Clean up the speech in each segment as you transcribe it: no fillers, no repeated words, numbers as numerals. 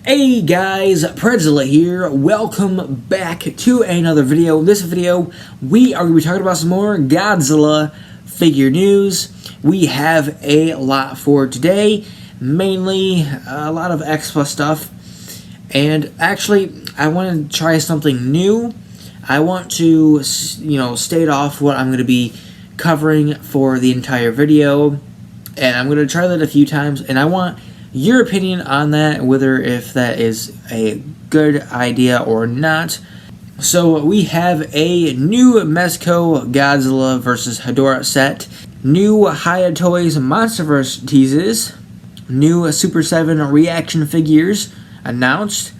Hey guys, Predzilla here. Welcome back to another video. In this video, we are going to be talking about some more Godzilla figure news. We have a lot for today, mainly a lot of X Plus stuff. And actually, I want to try something new. I want to, state off what I'm going to be covering for the entire video. And I'm going to try that a few times, and I want your opinion on that, whether if that is a good idea or not. So we have a new Mezco Godzilla vs. Hedorah set, new HiyaToys Monsterverse teases, new Super 7 reaction figures announced,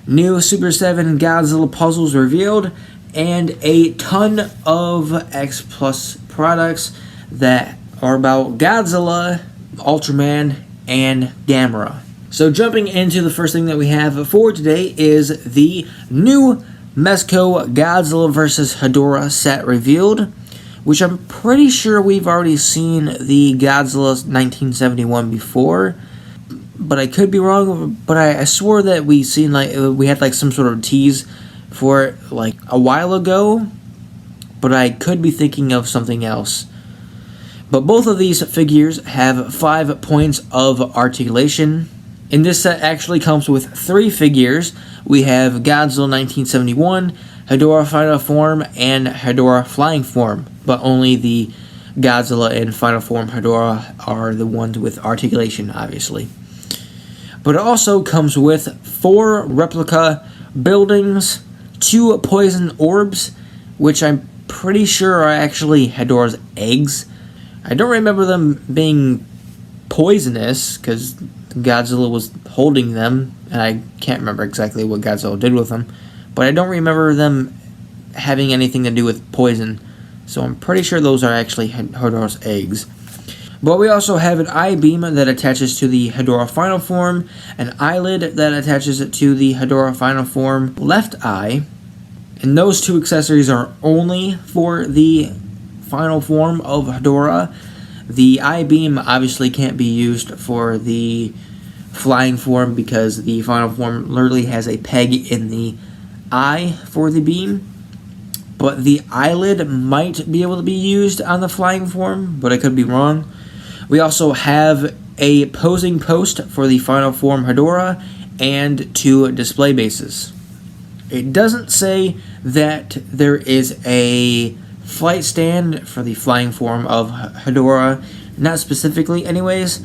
new Super 7 Godzilla puzzles revealed, and a ton of X Plus products that are about Godzilla, Ultraman, and Gamera. So jumping into the first thing that we have for today is the new Mezco Godzilla vs. Hedorah set revealed, which I'm pretty sure we've already seen the Godzilla 1971 before, but I could be wrong. But I swore that we had some sort of tease for it like a while ago, but I could be thinking of something else. But both of these figures have 5 points of articulation. And this set actually comes with 3 figures. We have Godzilla 1971, Hedorah Final Form, and Hedorah Flying Form. But only the Godzilla in Final Form Hedorah are the ones with articulation, obviously. But it also comes with 4 replica buildings, 2 poison orbs, which I'm pretty sure are actually Hedorah's eggs. I don't remember them being poisonous, because Godzilla was holding them, and I can't remember exactly what Godzilla did with them, but I don't remember them having anything to do with poison, so I'm pretty sure those are actually Hedorah's eggs. But we also have an eye beam that attaches to the Hedorah Final Form, an eyelid that attaches to the Hedorah Final Form left eye, and those 2 accessories are only for the Final Form of Hedorah. The eye beam obviously can't be used for the Flying Form because the Final Form literally has a peg in the eye for the beam. But the eyelid might be able to be used on the Flying Form, but I could be wrong. We also have a posing post for the Final Form Hedorah and 2 display bases. It doesn't say that there is a flight stand for the Flying Form of Hedorah, not specifically anyways,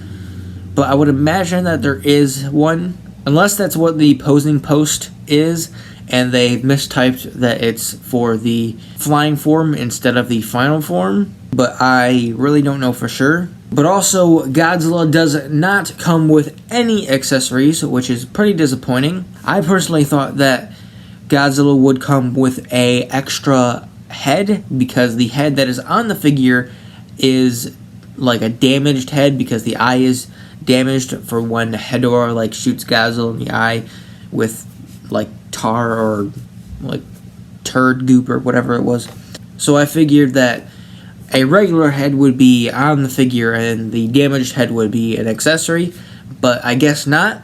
but I would imagine that there is one, unless that's what the posing post is, and they mistyped that it's for the Flying Form instead of the Final Form, but I really don't know for sure. But also, Godzilla does not come with any accessories, which is pretty disappointing. I personally thought that Godzilla would come with a extra head, because the head that is on the figure is like a damaged head because the eye is damaged for when Hedorah shoots Godzilla in the eye with tar or turd goop or whatever it was. So I figured that a regular head would be on the figure and the damaged head would be an accessory, but I guess not.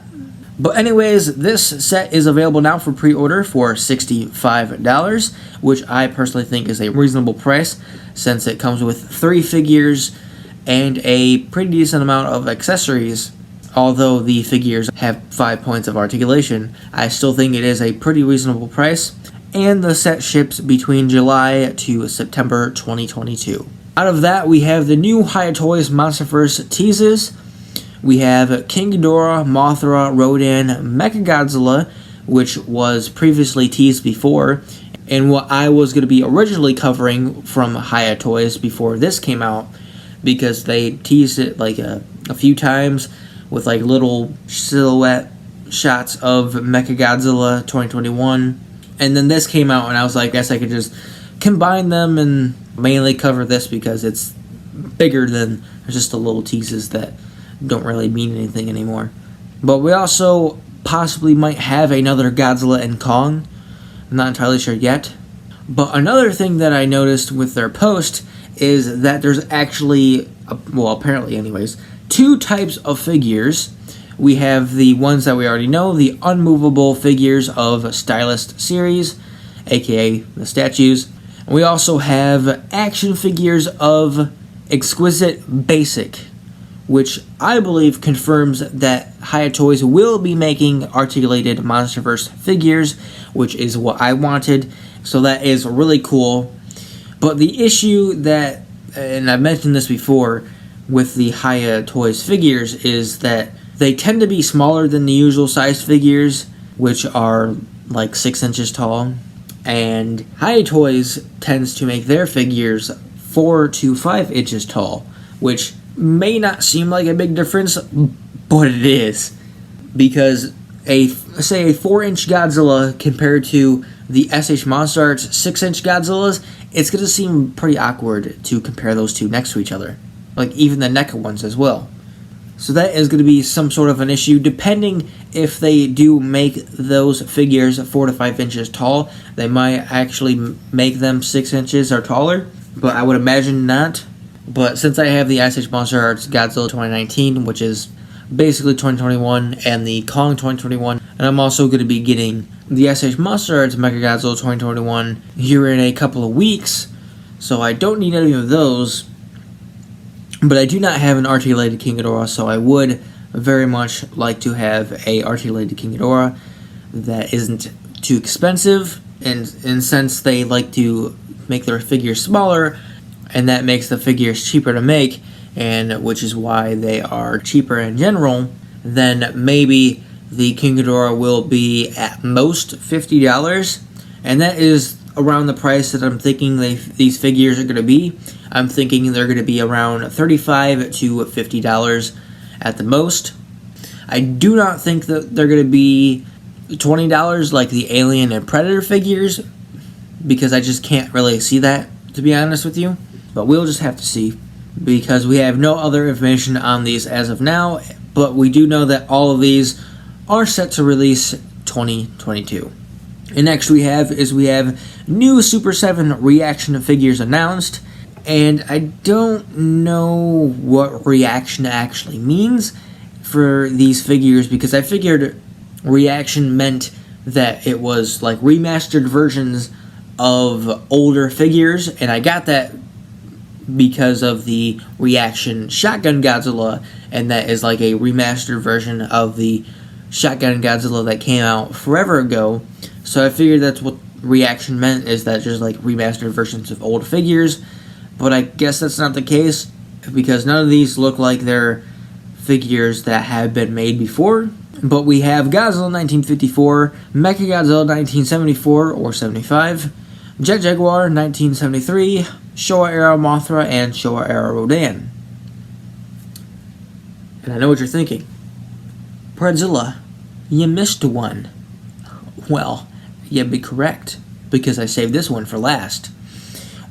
But anyways, this set is available now for pre-order for $65, which I personally think is a reasonable price since it comes with 3 figures and a pretty decent amount of accessories. Although the figures have 5 points of articulation, I still think it is a pretty reasonable price, and the set ships between July to September 2022. Out of that, we have the new HiyaToys Monsterverse teases. We have King Ghidorah, Mothra, Rodan, Mezco Godzilla, which was previously teased before, and what I was going to be originally covering from HiyaToys before this came out, because they teased it a few times with little silhouette shots of Mezco Godzilla 2021, and then this came out, and I was like, I guess I could just combine them and mainly cover this because it's bigger than just the little teases that don't really mean anything anymore. But we also possibly might have another Godzilla and Kong. I'm not entirely sure yet. But another thing that I noticed with their post is that there's actually, well, apparently anyways, 2 types of figures. we have the ones that we already know, the unmovable figures of Stylist series, aka the statues. And we also have action figures of Exquisite Basic, which I believe confirms that HiyaToys will be making articulated Monsterverse figures, which is what I wanted. So that is really cool. But the issue that, and I've mentioned this before, with the HiyaToys figures is that they tend to be smaller than the usual sized figures, which are like 6 inches tall. And HiyaToys tends to make their figures 4 to 5 inches tall, which may not seem like a big difference, but it is. Because say a 4-inch Godzilla compared to the SH Monster Arts 6-inch Godzillas, it's going to seem pretty awkward to compare those two next to each other. Like even the NECA ones as well. So that is going to be some sort of an issue, depending if they do make those figures 4 to 5 inches tall. They might actually make them 6 inches or taller, but I would imagine not. But since I have the SH Monster Arts Godzilla 2019, which is basically 2021, and the Kong 2021, and I'm also going to be getting the SH Monster Arts Mechagodzilla 2021 here in a couple of weeks, so I don't need any of those. But I do not have an articulated King Ghidorah, so I would very much like to have a articulated King Ghidorah that isn't too expensive, and since they like to make their figures smaller, and that makes the figures cheaper to make, and which is why they are cheaper in general, then maybe the King Ghidorah will be at most $50, and that is around the price that I'm thinking these figures are going to be. I'm thinking they're going to be around $35 to $50 at the most. I do not think that they're going to be $20 like the Alien and Predator figures, because I just can't really see that, to be honest with you. But we'll just have to see, because we have no other information on these as of now, but we do know that all of these are set to release 2022. And next we have new Super 7 reaction figures announced, and I don't know what reaction actually means for these figures, because I figured reaction meant that it was like remastered versions of older figures, and I got that because of the reaction Shotgun Godzilla, and that is like a remastered version of the Shotgun Godzilla that came out forever ago. So I figured that's what reaction meant, is that just like remastered versions of old figures. But I guess that's not the case, because none of these look like they're figures that have been made before. But we have Godzilla 1954, Mechagodzilla 1974 or 75, Jet Jaguar 1973, Showa era Mothra, and Showa era Rodan. And I know what you're thinking. Predzilla, you missed one. Well, you'd be correct, because I saved this one for last.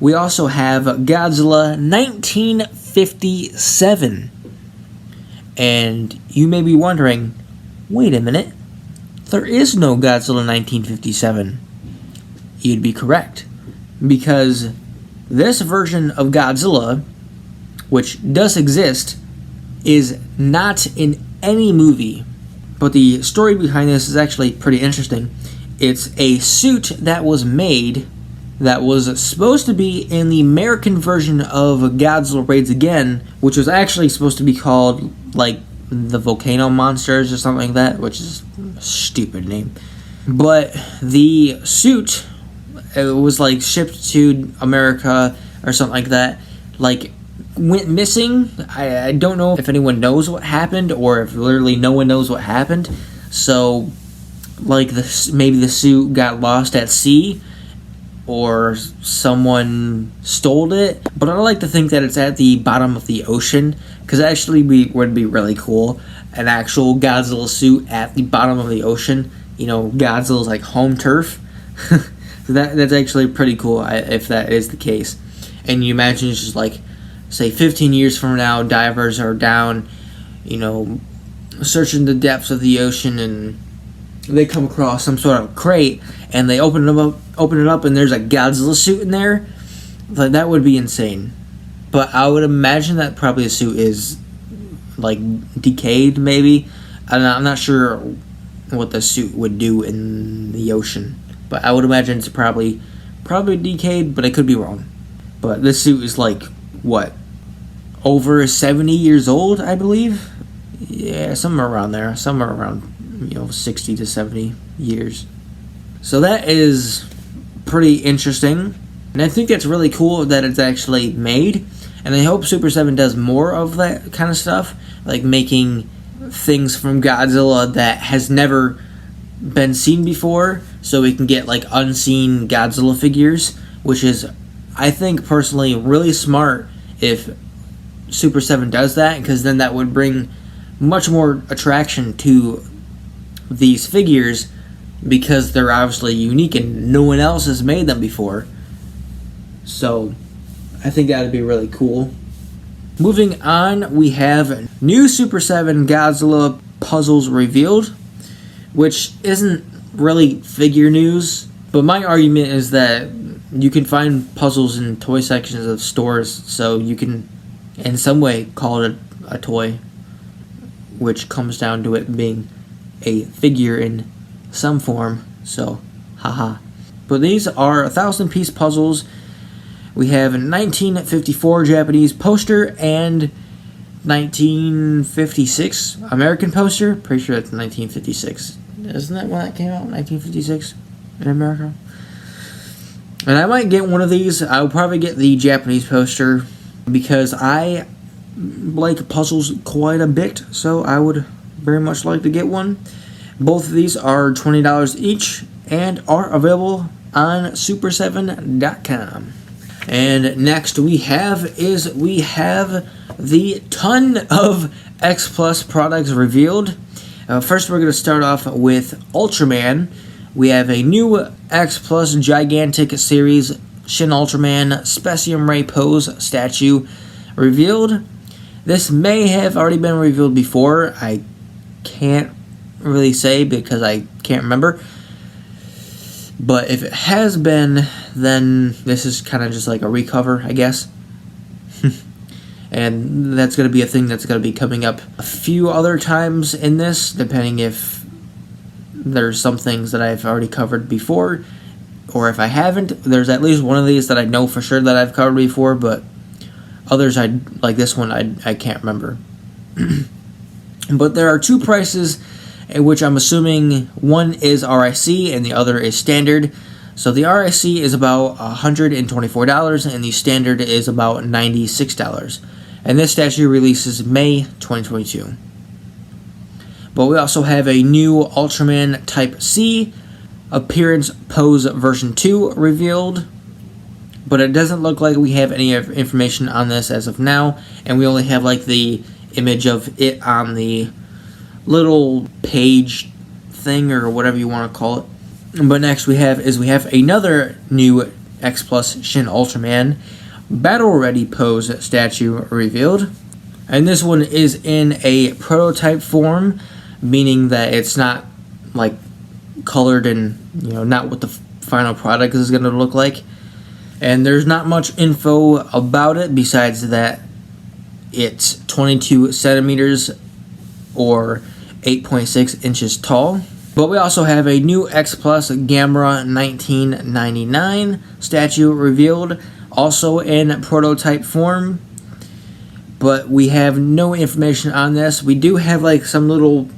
We also have Godzilla 1957. And you may be wondering, wait a minute, there is no Godzilla 1957. You'd be correct, because this version of Godzilla, which does exist, is not in any movie. But the story behind this is actually pretty interesting. It's a suit that was made that was supposed to be in the American version of Godzilla Raids Again, which was actually supposed to be called, like, the Volcano Monsters or something like that, which is a stupid name. But the suit, it was, like, shipped to America or something like that, like, went missing. I don't know if anyone knows what happened, or if literally no one knows what happened. So, like, maybe the suit got lost at sea, or someone stole it. But I like to think that it's at the bottom of the ocean, because actually would be really cool. An actual Godzilla suit at the bottom of the ocean. You know, Godzilla's like home turf. So that's actually pretty cool if that is the case. And you imagine it's just like, say 15 years from now, divers are down, you know, searching the depths of the ocean, and they come across some sort of crate, and they open it up, and there's a Godzilla suit in there. Like, that would be insane. But I would imagine that probably the suit is, like, decayed, maybe, I'm not sure what the suit would do in the ocean, but I would imagine it's probably decayed, but I could be wrong. But this suit is like, what, over 70 years old, I believe? Yeah, somewhere around there. Somewhere around, 60 to 70 years. So that is pretty interesting. And I think it's really cool that it's actually made. And I hope Super 7 does more of that kind of stuff. Like making things from Godzilla that has never been seen before. So we can get like unseen Godzilla figures. Which is, I think personally, really smart if Super 7 does that. Because then that would bring much more attraction to these figures. Because they're obviously unique and no one else has made them before. So I think that would be really cool. Moving on, we have new Super 7 Godzilla puzzles revealed, which isn't really figure news, but my argument is that you can find puzzles in toy sections of stores, so you can in some way call it a toy, which comes down to it being a figure in some form, so haha. But these are 1,000-piece puzzles. We have a 1954 Japanese poster and 1956 American poster. Pretty sure that's 1956. Isn't that when that came out? 1956 in America? And I might get one of these. I'll probably get the Japanese poster because I like puzzles quite a bit. So I would very much like to get one. Both of these are $20 each and are available on super7.com. And next we have the ton of X Plus products revealed. First we're going to start off with Ultraman. We have a new X Plus Gigantic Series Shin Ultraman Specium Ray Pose statue revealed. This may have already been revealed before. I can't really say because I can't remember. But if it has been, then this is kind of just like a recover, I guess. And that's going to be a thing that's going to be coming up a few other times in this, depending if there's some things that I've already covered before, or if I haven't. There's at least one of these that I know for sure that I've covered before, but others, like this one, I can't remember. But there are two prices, which I'm assuming one is RIC and the other is standard. So the RIC is about $124 and the standard is about $96. And this statue releases May 2022. But we also have a new Ultraman Type C Appearance Pose version 2 revealed. But it doesn't look like we have any information on this as of now. And we only have like the image of it on the little page thing or whatever you want to call it. But next we have another new X Plus Shin Ultraman Battle Ready Pose statue revealed. And this one is in a prototype form, meaning that it's not like colored and not what the final product is going to look like. And there's not much info about it besides that it's 22 centimeters or 8.6 inches tall. But we also have a new X Plus Gamera 1999 statue revealed, also in prototype form. But we have no information on this. We do have like some little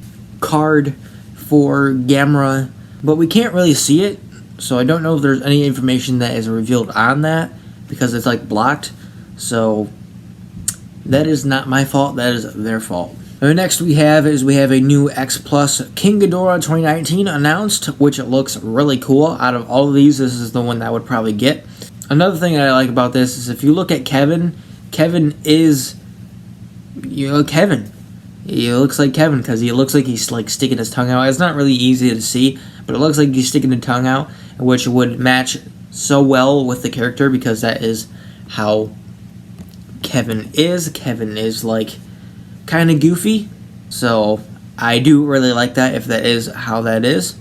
card for Gamera, but we can't really see it. So I don't know if there's any information that is revealed on that because it's like blocked. So that is not my fault, that is their fault. Next we have a new X Plus King Ghidorah 2019 announced, which it looks really cool. Out of all of these, this is the one that I would probably get. Another thing that I like about this is if you look at Kevin is, Kevin. He looks like Kevin because he looks like he's like sticking his tongue out. It's not really easy to see, but it looks like he's sticking his tongue out, which would match so well with the character because that is how Kevin is. Kevin is like kind of goofy, so I do really like that if that is how that is.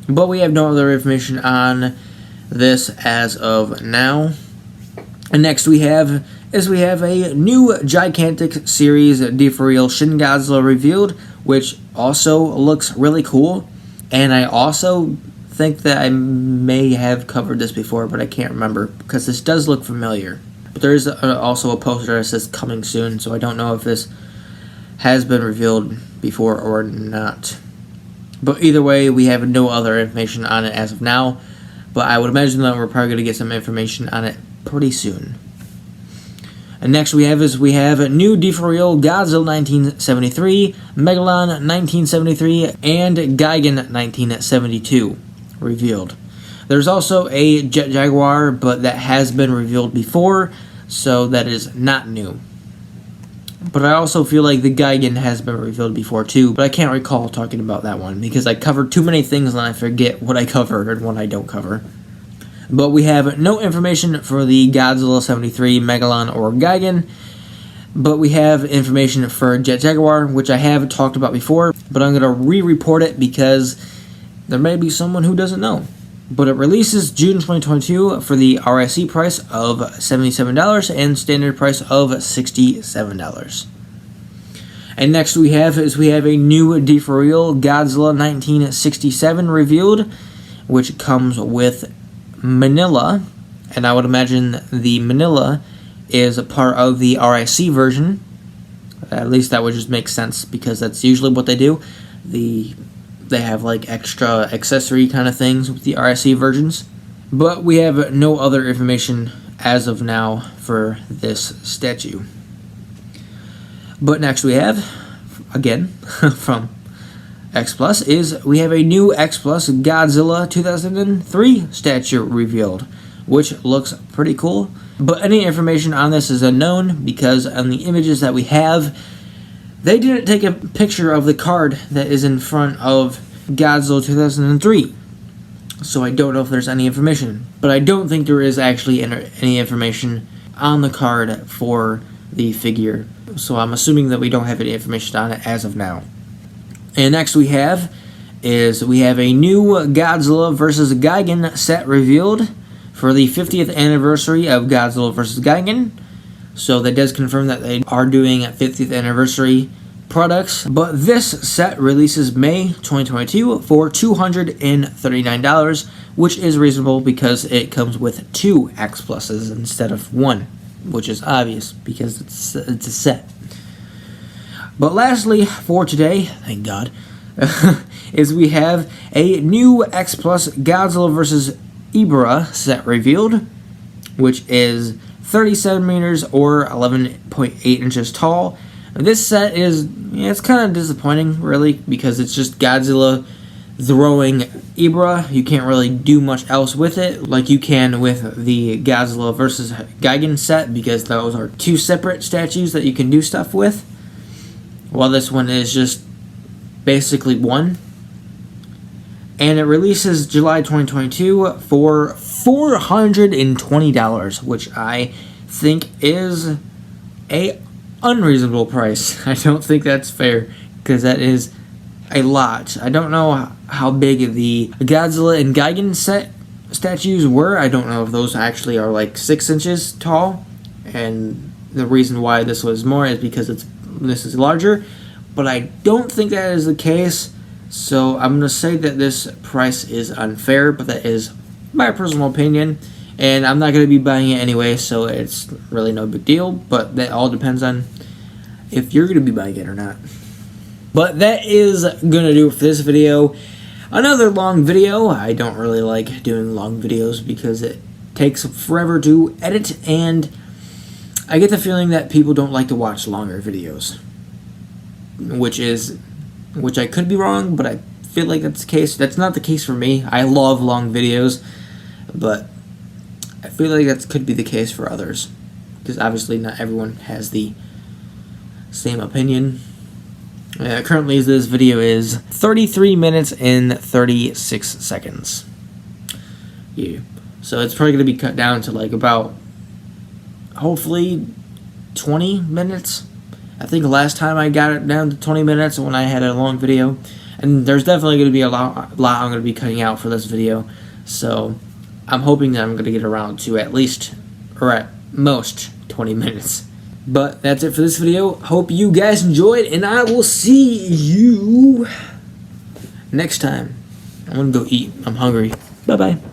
But we have no other information on this as of now. And next we have a new Gigantic Series D4Real Shin Godzilla revealed, which also looks really cool. And I also think that I may have covered this before, but I can't remember because this does look familiar. But there is also a poster that says coming soon, so I don't know if this has been revealed before or not. But either way, we have no other information on it as of now, but I would imagine that we're probably going to get some information on it pretty soon. And next we have a new D4Real Godzilla 1973, Megalon 1973, and Gigan 1972 revealed. There's also a Jet Jaguar, but that has been revealed before, so that is not new. But I also feel like the Gigan has been revealed before too, but I can't recall talking about that one because I covered too many things and I forget what I covered and what I don't cover. But we have no information for the Godzilla 73, Megalon, or Gigan. But we have information for Jet Jaguar, which I have talked about before. But I'm going to re-report it because there may be someone who doesn't know. But it releases June 2022 for the RSC price of $77 and standard price of $67. And next we have a new D4Real Godzilla 1967 revealed, which comes with Manila, and I would imagine the Manila is a part of the RIC version. At least that would just make sense because that's usually what they do. They have like extra accessory kind of things with the RIC versions. But we have no other information as of now for this statue. But next we have, again, from X Plus, we have a new X Plus Godzilla 2003 statue revealed, which looks pretty cool. But any information on this is unknown because on the images that we have, they didn't take a picture of the card that is in front of Godzilla 2003. So I don't know if there's any information. But I don't think there is actually any information on the card for the figure. So I'm assuming that we don't have any information on it as of now. And next we have a new Godzilla vs. Gigan set revealed for the 50th anniversary of Godzilla vs. Gigan. So that does confirm that they are doing 50th anniversary products. But this set releases May 2022 for $239, which is reasonable because it comes with 2 X Pluses instead of 1, which is obvious because it's a set. But lastly, for today, thank God, we have a new X Plus Godzilla vs. Ebra set revealed, which is 37 meters or 11.8 inches tall. This set it's kind of disappointing, really, because it's just Godzilla throwing Ebra. You can't really do much else with it like you can with the Godzilla vs. Gigan set, because those are 2 separate statues that you can do stuff with. While this one is just basically 1. And it releases July 2022 for $420, which I think is a unreasonable price. I don't think that's fair, because that is a lot. I don't know how big the Godzilla and Gigan set statues were. I don't know if those actually are like 6 inches tall, and the reason why this was more is because this is larger, but I don't think that is the case, so I'm going to say that this price is unfair, but that is my personal opinion, and I'm not going to be buying it anyway, so it's really no big deal, but that all depends on if you're going to be buying it or not. But that is going to do it for this video. Another long video. I don't really like doing long videos because it takes forever to edit, and I get the feeling that people don't like to watch longer videos, which I could be wrong, but I feel like that's the case. That's not the case for me. I love long videos, but I feel like that could be the case for others, because obviously not everyone has the same opinion. Currently this video is 33 minutes and 36 seconds. Yeah. So it's probably going to be cut down to like about, hopefully, 20 minutes. I think last time I got it down to 20 minutes when I had a long video. And there's definitely going to be a lot I'm going to be cutting out for this video. So I'm hoping that I'm going to get around to at least, or at most, 20 minutes. But that's it for this video. Hope you guys enjoyed, and I will see you next time. I'm gonna go eat. I'm hungry. Bye-bye.